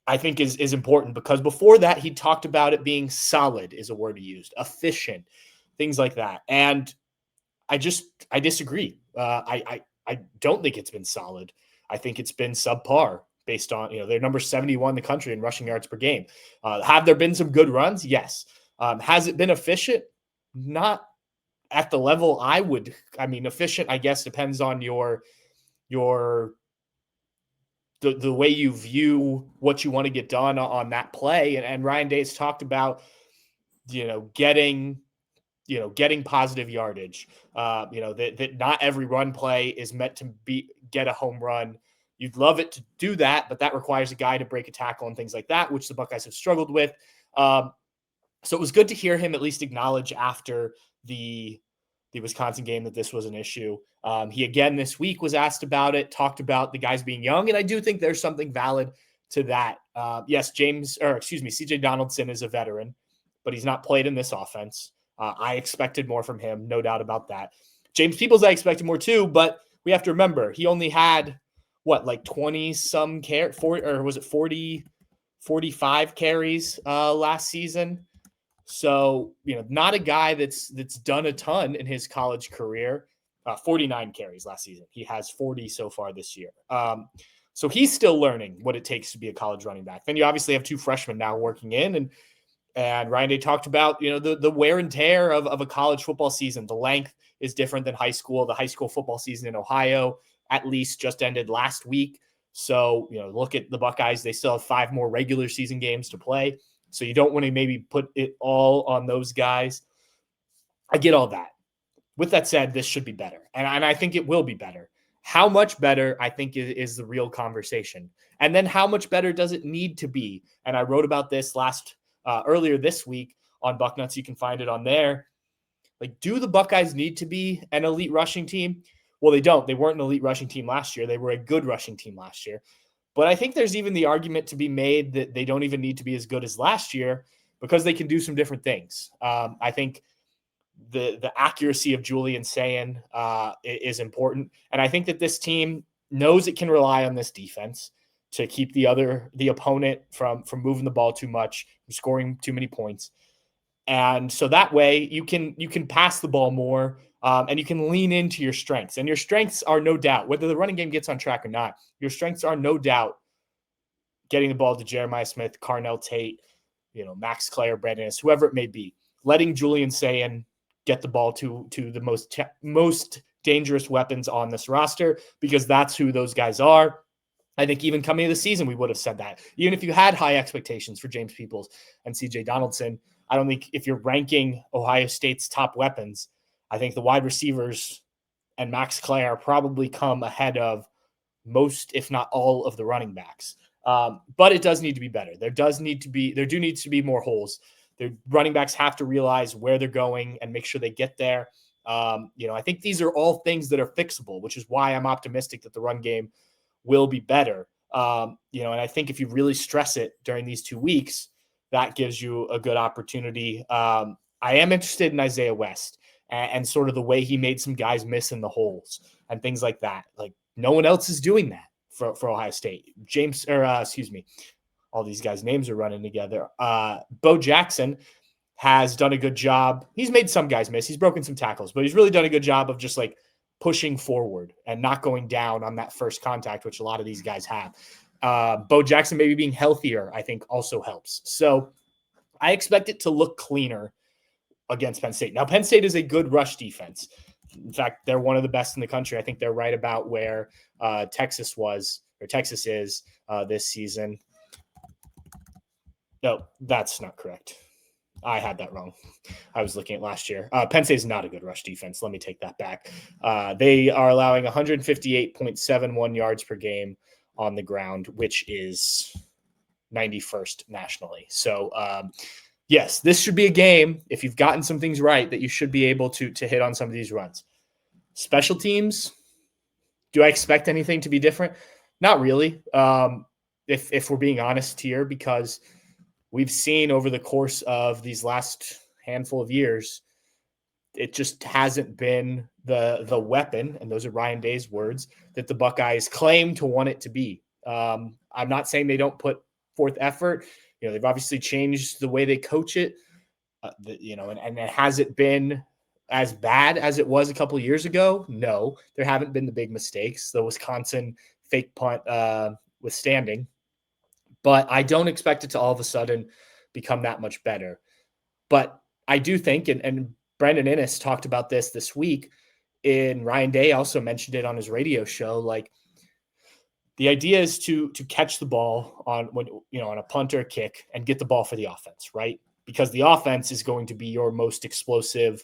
I think is important, because before that, he talked about it being solid is a word he used, efficient, things like that. And I disagree. I don't think it's been solid. I think it's been subpar based on, they're number 71 in the country in rushing yards per game. Have there been some good runs? Yes. Has it been efficient? Not at the level efficient, I guess, depends on the way you view what you want to get done on that play. And Ryan Day's talked about, getting positive yardage, that not every run play is meant to get a home run. You'd love it to do that, but that requires a guy to break a tackle and things like that, which the Buckeyes have struggled with. So it was good to hear him at least acknowledge after the Wisconsin game that this was an issue. He again this week was asked about it, talked about the guys being young, and I do think there's something valid to that. Yes, CJ Donaldson is a veteran, but he's not played in this offense. I expected more from him, no doubt about that. James Peoples, I expected more too, but we have to remember he only had 20 some 40, 45 carries last season. So, not a guy that's done a ton in his college career. 49 carries last season. He has 40 so far this year. So he's still learning what it takes to be a college running back. Then you obviously have 2 freshmen now working in, and Ryan Day talked about, the wear and tear of a college football season. The length is different than high school. The high school football season in Ohio, at least, just ended last week. So, look at the Buckeyes. They still have 5 more regular season games to play. So you don't want to maybe put it all on those guys. I get all that. With that said, this should be better. And I think it will be better. How much better, I think, is the real conversation. And then how much better does it need to be? And I wrote about this earlier this week on Bucknuts. You can find it on there. Like, do the Buckeyes need to be an elite rushing team? Well, they don't. They weren't an elite rushing team last year. They were a good rushing team last year. But I think there's even the argument to be made that they don't even need to be as good as last year because they can do some different things. I think the accuracy of Julian Sayin is important. And I think that this team knows it can rely on this defense to keep the opponent from moving the ball too much, from scoring too many points. And so that way you can pass the ball more and you can lean into your strengths. And your strengths are no doubt, whether the running game gets on track or not, your strengths are no doubt getting the ball to Jeremiah Smith, Carnell Tate, Max Clare, Brandon, whoever it may be, letting Julian Sayin get the ball to the most dangerous weapons on this roster, because that's who those guys are. I think even coming into the season, we would have said that. Even if you had high expectations for James Peoples and CJ Donaldson, I don't think if you're ranking Ohio State's top weapons, I think the wide receivers and Max Clare probably come ahead of most, if not all, of the running backs. But it does need to be better. There needs to be more holes. The running backs have to realize where they're going and make sure they get there. I think these are all things that are fixable, which is why I'm optimistic that the run game will be better. And I think if you really stress it during these 2 weeks, that gives you a good opportunity. I am interested in Isaiah West and sort of the way he made some guys miss in the holes and things like that. Like, no one else is doing that for Ohio State. All these guys' names are running together. Bo Jackson has done a good job. He's made some guys miss. He's broken some tackles, but he's really done a good job of just like pushing forward and not going down on that first contact, which a lot of these guys have. Bo Jackson maybe being healthier, I think, also helps. So I expect it to look cleaner against Penn State. Now, Penn State is a good rush defense. In fact, they're one of the best in the country. I think they're right about where Texas is this season. No, that's not correct. I had that wrong. I was looking at last year. Penn State is not a good rush defense. Let me take that back. They are allowing 158.71 yards per game on the ground, which is 91st nationally. So, yes, this should be a game, if you've gotten some things right, that you should be able to hit on some of these runs. Special teams, do I expect anything to be different? Not really, if we're being honest here, because we've seen over the course of these last handful of years, it just hasn't been the weapon, and those are Ryan Day's words, that the Buckeyes claim to want it to be. I'm not saying they don't put forth effort. They've obviously changed the way they coach it, and has it been as bad as it was a couple of years ago? No, there haven't been the big mistakes, the Wisconsin fake punt withstanding. But I don't expect it to all of a sudden become that much better. But I do think, and Brandon Innes talked about this week, and Ryan Day also mentioned it on his radio show, like, the idea is to catch the ball on a punt or a kick and get the ball for the offense, right? Because the offense is going to be your most explosive,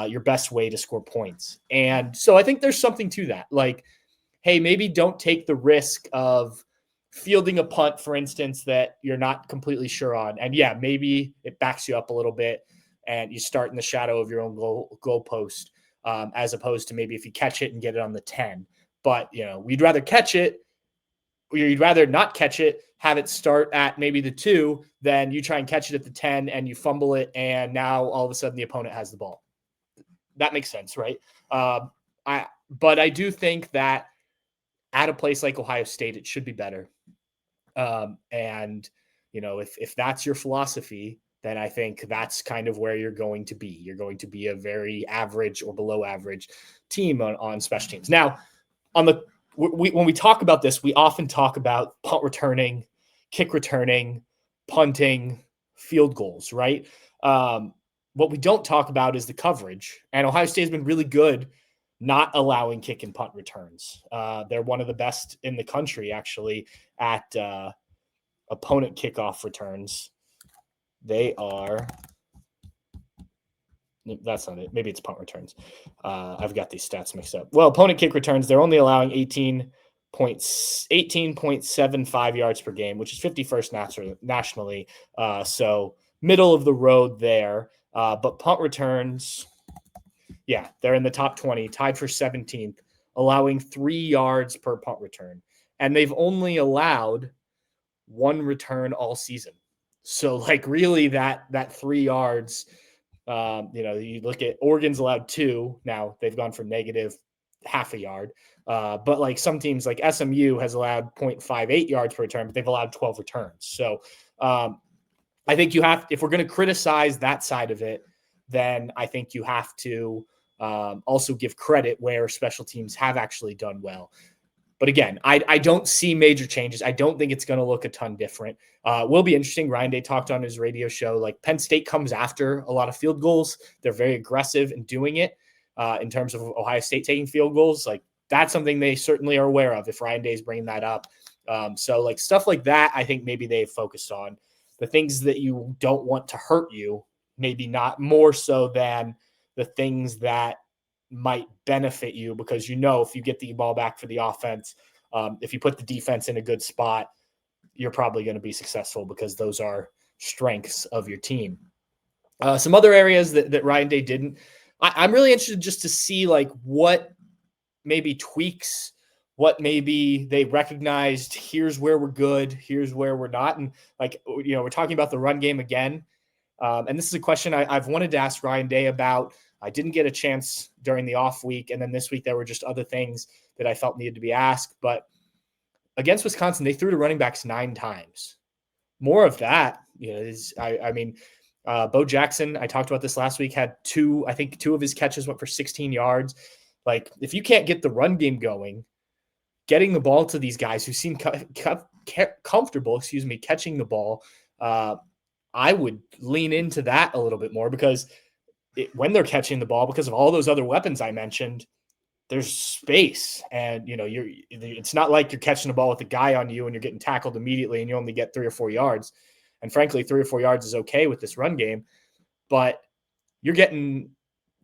your best way to score points. And so I think there's something to that. Like, hey, maybe don't take the risk of fielding a punt, for instance, that you're not completely sure on. And yeah, maybe it backs you up a little bit and you start in the shadow of your own goal post, as opposed to maybe if you catch it and get it on the 10. But, we'd rather catch it. You'd rather not catch it, have it start at maybe the 2, than you try and catch it at the 10 and you fumble it, and now all of a sudden the opponent has the ball. That makes sense, right? But I do think that at a place like Ohio State, it should be better. If that's your philosophy, then I think that's kind of where you're going to be. You're going to be a very average or below average team on special teams. Now, when we talk about this, we often talk about punt returning, kick returning, punting, field goals, right? What we don't talk about is the coverage. And Ohio State has been really good not allowing kick and punt returns. They're one of the best in the country, actually, at opponent kickoff returns. They are – that's not it. Maybe it's punt returns. I've got these stats mixed up. Well, opponent kick returns, they're only allowing 18.75 yards per game, which is 51st nationally. So middle of the road there. But punt returns, yeah, they're in the top 20, tied for 17th, allowing 3 yards per punt return. And they've only allowed 1 return all season. So, like, really that 3 yards, you look at Oregon's allowed 2. Now they've gone for negative half a yard. But like some teams like SMU has allowed 0.58 yards per return, but they've allowed 12 returns. So I think if we're going to criticize that side of it, then I think you have to also give credit where special teams have actually done well. But again, I don't see major changes. I don't think it's going to look a ton different. Will be interesting. Ryan Day talked on his radio show, like Penn State comes after a lot of field goals. They're very aggressive in doing it in terms of Ohio State taking field goals. Like that's something they certainly are aware of if Ryan Day is bringing that up. So like stuff like that, I think maybe they've focused on. The things that you don't want to hurt you, maybe not more so than the things that might benefit you, because if you get the ball back for the offense, if you put the defense in a good spot, you're probably going to be successful because those are strengths of your team. Some other areas that Ryan Day didn't. I'm really interested just to see like what maybe tweaks, what maybe they recognized, here's where we're good, here's where we're not. And like, we're talking about the run game again. And this is a question I've wanted to ask Ryan Day about. I didn't get a chance during the off week. And then this week, there were just other things that I felt needed to be asked. But against Wisconsin, they threw to running backs 9 times. More of that, Bo Jackson, I talked about this last week, had 2 of his catches went for 16 yards. Like, if you can't get the run game going, getting the ball to these guys who seem comfortable, catching the ball, I would lean into that a little bit more, because when they're catching the ball, because of all those other weapons I mentioned, there's space, and it's not like you're catching the ball with a guy on you and you're getting tackled immediately and you only get 3 or 4 yards. And frankly, 3 or 4 yards is okay with this run game, but you're getting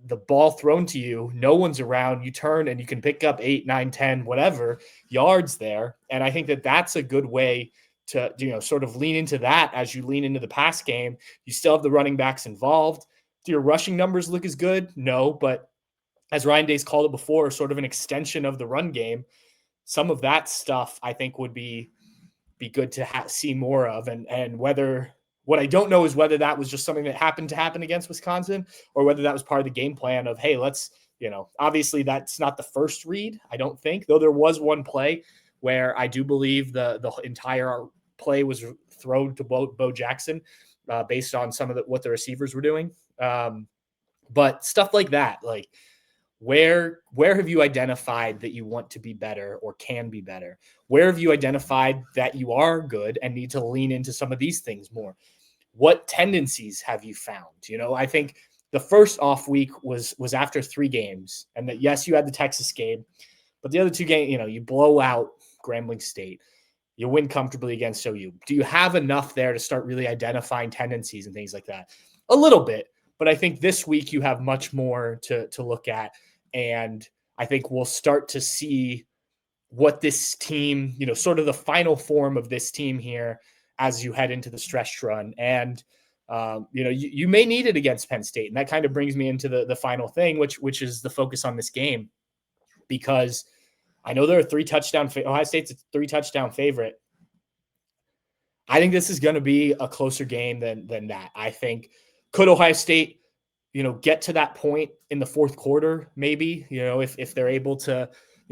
the ball thrown to you. No one's around. You turn and you can pick up 8, 9, 10, whatever yards there. And I think that that's a good way to, sort of lean into that as you lean into the pass game. You still have the running backs involved. Do your rushing numbers look as good? No, but as Ryan Day's called it before, sort of an extension of the run game. Some of that stuff I think would be good to see more of. And what I don't know is whether that was just something that happened to happen against Wisconsin, or whether that was part of the game plan of, hey, let's, obviously that's not the first read, I don't think, though there was one play where I do believe the entire play was thrown to Bo Jackson based on some of what the receivers were doing. But stuff like that, like where have you identified that you want to be better or can be better? Where have you identified that you are good and need to lean into some of these things more? What tendencies have you found? I think the first off week was after 3 games, and that, yes, you had the Texas game, but the other 2 games, you blow out Grambling State, you win comfortably against OU. Do you have enough there to start really identifying tendencies and things like that? A little bit, but I think this week you have much more to look at. And I think we'll start to see what this team, sort of the final form of this team here as you head into the stretch run. And, you may need it against Penn State. And that kind of brings me into the final thing, which is the focus on this game, because I know they're a 3-touchdown. Ohio State's a 3-touchdown favorite. I think this is going to be a closer game than that. I think, could Ohio State, get to that point in the fourth quarter, maybe, if they're able to,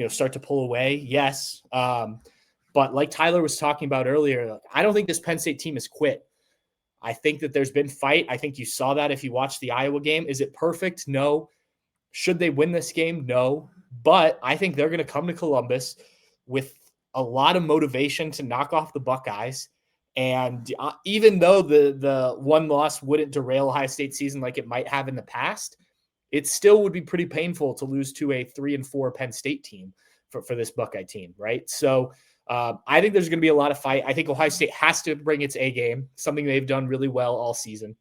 start to pull away? Yes. But like Tyler was talking about earlier, I don't think this Penn State team has quit. I think that there's been fight. I think you saw that if you watched the Iowa game. Is it perfect? No. Should they win this game? No. But I think they're going to come to Columbus with a lot of motivation to knock off the Buckeyes. And even though the one loss wouldn't derail Ohio State's season like it might have in the past, it still would be pretty painful to lose to a 3-4 Penn State team for this Buckeye team, right? So I think there's going to be a lot of fight. I think Ohio State has to bring its A game, something they've done really well all season.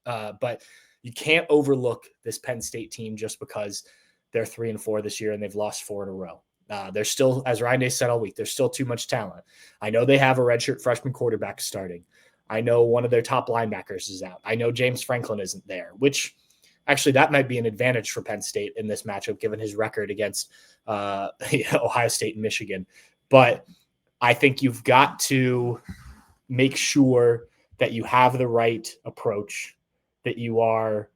But you can't overlook this Penn State team just because they're 3-4 this year and they've lost 4 in a row. There's still, as Ryan Day said all week, there's still too much talent. I know they have a redshirt freshman quarterback starting. I know one of their top linebackers is out. I know James Franklin isn't there, which actually that might be an advantage for Penn State in this matchup, given his record against Ohio State and Michigan. But I think you've got to make sure that you have the right approach, that you are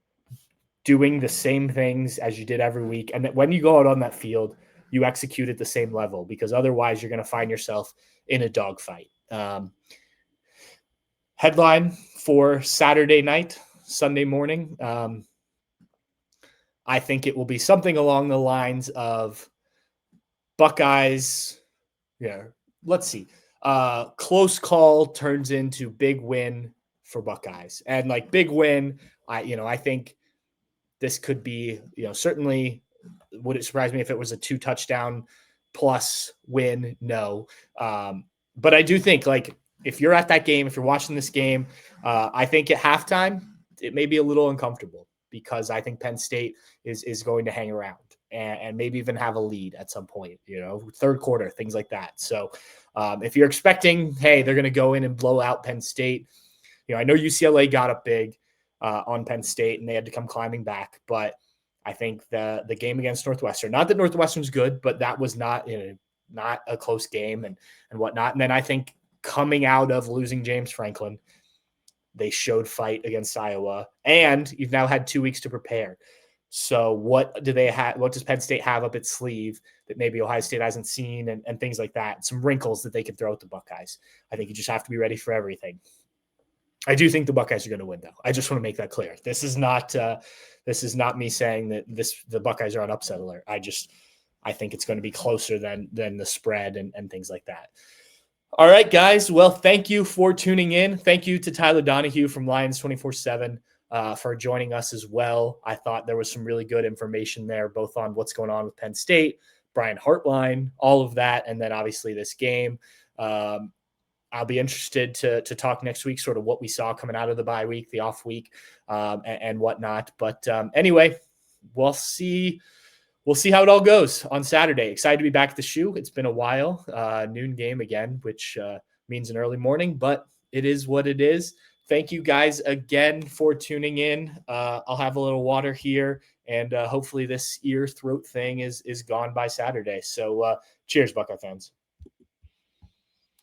doing the same things as you did every week, and that when you go out on that field, you execute at the same level, because otherwise you're going to find yourself in a dogfight. Headline for Saturday night, Sunday morning. I think it will be something along the lines of Buckeyes. Yeah, let's see. Close call turns into big win for Buckeyes, and like big win. I think this could be, certainly. Would it surprise me if it was a 2 touchdown plus win? No. But I do think, like, if you're at that game, if you're watching this game, I think at halftime, it may be a little uncomfortable, because I think Penn State is going to hang around and maybe even have a lead at some point, third quarter, things like that. So if you're expecting, hey, they're going to go in and blow out Penn State, I know UCLA got up big on Penn State and they had to come climbing back, but I think the game against Northwestern, not that Northwestern's good, but that was not a close game and whatnot. And then I think coming out of losing James Franklin, they showed fight against Iowa, and you've now had 2 weeks to prepare. So what do they have? What does Penn State have up its sleeve that maybe Ohio State hasn't seen, and things like that? Some wrinkles that they could throw at the Buckeyes. I think you just have to be ready for everything. I do think the Buckeyes are going to win, though. I just want to make that clear. This is not me saying that the Buckeyes are on upset alert. I think it's going to be closer than the spread and things like that. All right, guys. Well, thank you for tuning in. Thank you to Tyler Donohue from Lions247 for joining us as well. I thought there was some really good information there, both on what's going on with Penn State, Brian Hartline, all of that, and then obviously this game. I'll be interested to talk next week, sort of what we saw coming out of the bye week, the off week, and whatnot. But anyway, we'll see how it all goes on Saturday. Excited to be back at the shoe. It's been a while. Noon game again, which means an early morning, but it is what it is. Thank you guys again for tuning in. I'll have a little water here, and hopefully this ear throat thing is gone by Saturday. So cheers, Buckeye fans.